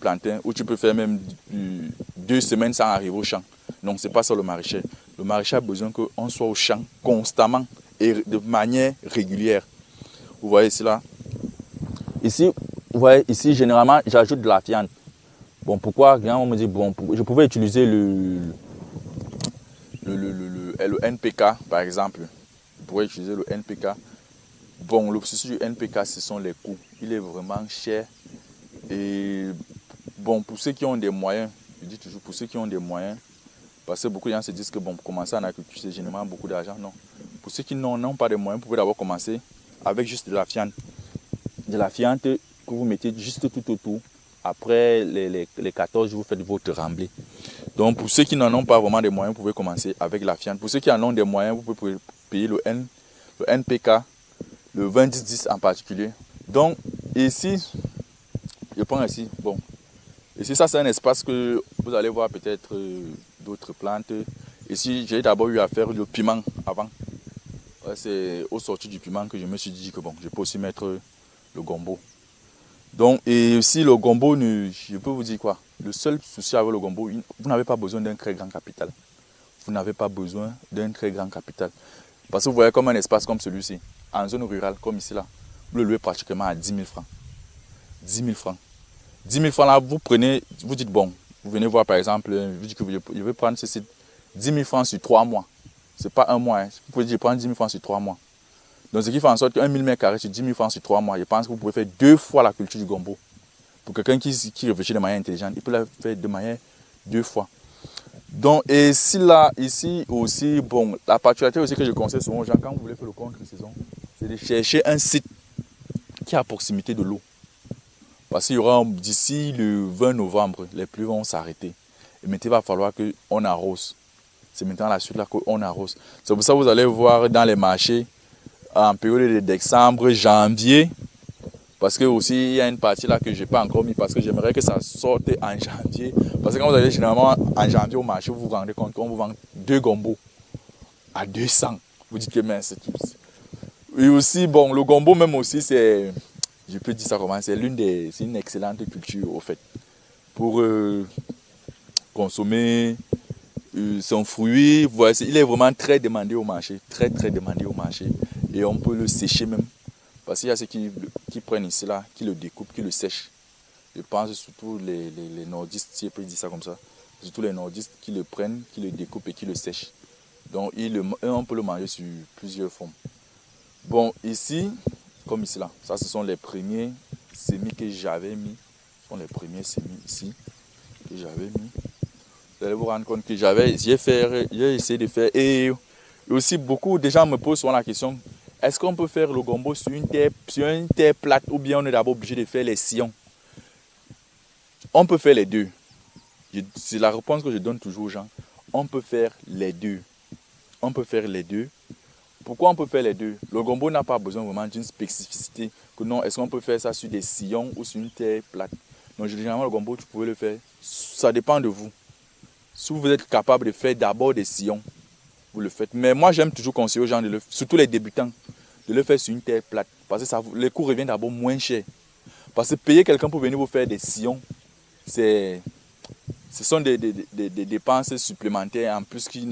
plantain où tu peux faire même 2 semaines sans arriver au champ. Donc, ce n'est pas ça le maraîcher. Le maraîcher a besoin qu'on soit au champ constamment et de manière régulière. Vous voyez cela? Ici, vous voyez, ici généralement, j'ajoute de la viande. Bon, pourquoi? On me dit, bon, je pouvais utiliser le NPK, par exemple. Je pourrais utiliser le NPK. Bon, le souci du NPK, ce sont les coûts. Il est vraiment cher. Et bon, pour ceux qui ont des moyens, je dis toujours pour ceux qui ont des moyens, parce que beaucoup de gens se disent que bon, pour commencer en agriculture, c'est généralement beaucoup d'argent. Non. Pour ceux qui n'ont pas de moyens, vous pouvez d'abord commencer avec juste de la viande. De la viande que vous mettez juste tout autour. Après les 14 jours, vous faites votre remblai. Donc, pour ceux qui n'en ont pas vraiment de moyens, vous pouvez commencer avec la viande. Pour ceux qui en ont des moyens, vous pouvez payer le NPK, le 20-10-10 en particulier. Donc, ici, je prends ici, bon, ici, ça c'est un espace que vous allez voir peut-être d'autres plantes. Ici, j'ai d'abord eu à faire le piment avant. C'est au sortir du piment que je me suis dit que bon, je peux aussi mettre le gombo. Donc, et aussi le gombo, je peux vous dire quoi? Le seul souci avec le gombo, vous n'avez pas besoin d'un très grand capital. Vous n'avez pas besoin d'un très grand capital. Parce que vous voyez comme un espace comme celui-ci, en zone rurale, comme ici là, vous le louez pratiquement à 10 000 francs. 10 000 francs. 10 000 francs là, vous prenez, vous dites bon, vous venez voir par exemple, vous dites que je vais prendre ce site, 10 000 francs sur 3 mois. Ce n'est pas un mois, hein. Vous pouvez dire prendre 10 000 francs sur 3 mois. Donc ce qui fait en sorte qu'un 1000 m² sur 10 000 francs sur 3 mois, je pense que vous pouvez faire 2 fois la culture du gombo. Pour quelqu'un qui réfléchit de manière intelligente, il peut la faire de manière 2 fois. Donc, et ici aussi, bon, la particularité aussi que je conseille souvent aux gens, quand vous voulez faire le contre-saison, c'est de chercher un site qui est à proximité de l'eau. Parce qu'il y aura d'ici le 20 novembre, les pluies vont s'arrêter. Et maintenant, il va falloir qu'on arrose. C'est maintenant la suite là qu'on arrose. C'est pour ça que vous allez voir dans les marchés, en période de décembre, janvier, parce que aussi il y a une partie là que je n'ai pas encore mis parce que j'aimerais que ça sorte en janvier. Parce que quand vous allez généralement en janvier au marché, vous vous rendez compte qu'on vous vend 2 gombos à 200. Vous dites que mais c'est tout. Et aussi, bon, le gombo même aussi, c'est, je peux dire ça comment, c'est une excellente culture au fait. Pour consommer son fruit, voici, il est vraiment très demandé au marché, très demandé au marché. Et on peut le sécher même. Parce qu'il y a ceux qui prennent ici, là, qui le découpent, qui le sèchent. Je pense surtout les nordistes, si je peux dire ça comme ça. Surtout les nordistes qui le prennent, qui le découpent et qui le sèchent. Donc on peut le manger sur plusieurs formes. Bon, ici, comme ici, là, ça ce sont les premiers semis que j'avais mis. Ce sont les premiers semis ici que j'avais mis. Vous allez vous rendre compte que j'ai essayé de faire. Et aussi, beaucoup de gens me posent souvent la question, est-ce qu'on peut faire le gombo sur une terre plate ou bien on est d'abord obligé de faire les sillons? On peut faire les deux. C'est la réponse que je donne toujours aux gens. On peut faire les deux. On peut faire les deux. Pourquoi on peut faire les deux? Le gombo n'a pas besoin vraiment d'une spécificité. Que non, est-ce qu'on peut faire ça sur des sillons ou sur une terre plate? Donc généralement le gombo, tu pouvais le faire. Ça dépend de vous. Si vous êtes capable de faire d'abord des sillons, vous le faites. Mais moi, j'aime toujours conseiller aux gens, surtout les débutants, de le faire sur une terre plate. Parce que les coûts reviennent d'abord moins cher. Parce que payer quelqu'un pour venir vous faire des sillons, ce sont des dépenses supplémentaires en plus qui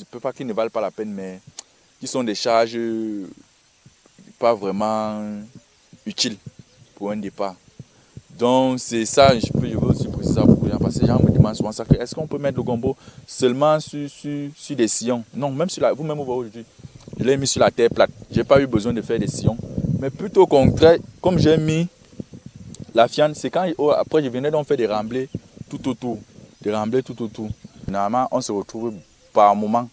peux pas qu'ils ne valent pas la peine, mais qui sont des charges pas vraiment utiles pour un départ. Donc c'est ça, je veux aussi préciser ça pour les gens, parce que les gens me demandent souvent ça, est-ce qu'on peut mettre le gombo seulement sur des sillons? Non, même sur vous-même vous voyez aujourd'hui, je l'ai mis sur la terre plate. Je n'ai pas eu besoin de faire des sillons. Mais plutôt au contraire, comme j'ai mis la viande, c'est quand après je venais donc faire des remblais tout autour. Des remblais tout autour. Généralement, on se retrouve par moment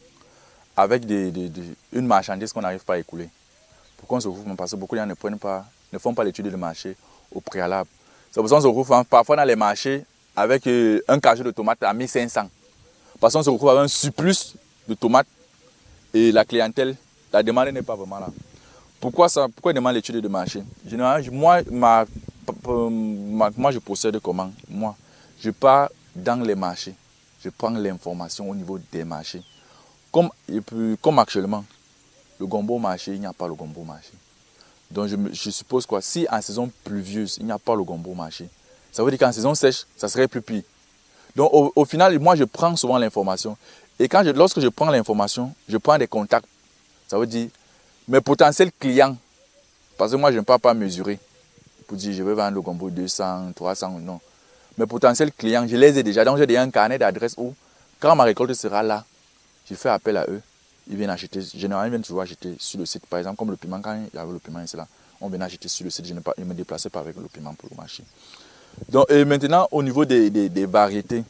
avec une marchandise qu'on n'arrive pas à écouler. Pourquoi on se retrouve? Parce que beaucoup de gens ne font pas l'étude de marché au préalable. C'est pour ça qu'on se retrouve parfois dans les marchés avec un casier de tomates à 1500. Parce qu'on se retrouve avec un surplus de tomates et la clientèle, la demande n'est pas vraiment là. Pourquoi ça? Pourquoi on demande l'étude de marché? Généralement, moi, je procède comment? Moi, je pars dans les marchés. Je prends l'information au niveau des marchés. Comme actuellement, le gombo marché, il n'y a pas le gombo marché. Donc je suppose quoi? Si en saison pluvieuse, il n'y a pas le gombo marché, Ça veut dire qu'en saison sèche, ça serait plus pire. Donc au final, moi je prends souvent l'information. Et lorsque je prends l'information, je prends des contacts. Ça veut dire mes potentiels clients. Parce que moi je ne peux pas mesurer pour dire je vais vendre le gombo 200, 300 ou non. Mes potentiels clients, je les ai déjà. Donc j'ai déjà un carnet d'adresses où quand ma récolte sera là, je fais appel à eux. Ils viennent acheter. Généralement, ils viennent toujours acheter sur le site. Par exemple, comme le piment, quand il y avait le piment ici là, on venait acheter sur le site. Je ne me déplaçais pas avec le piment pour le marché. Donc, et maintenant, au niveau des variétés,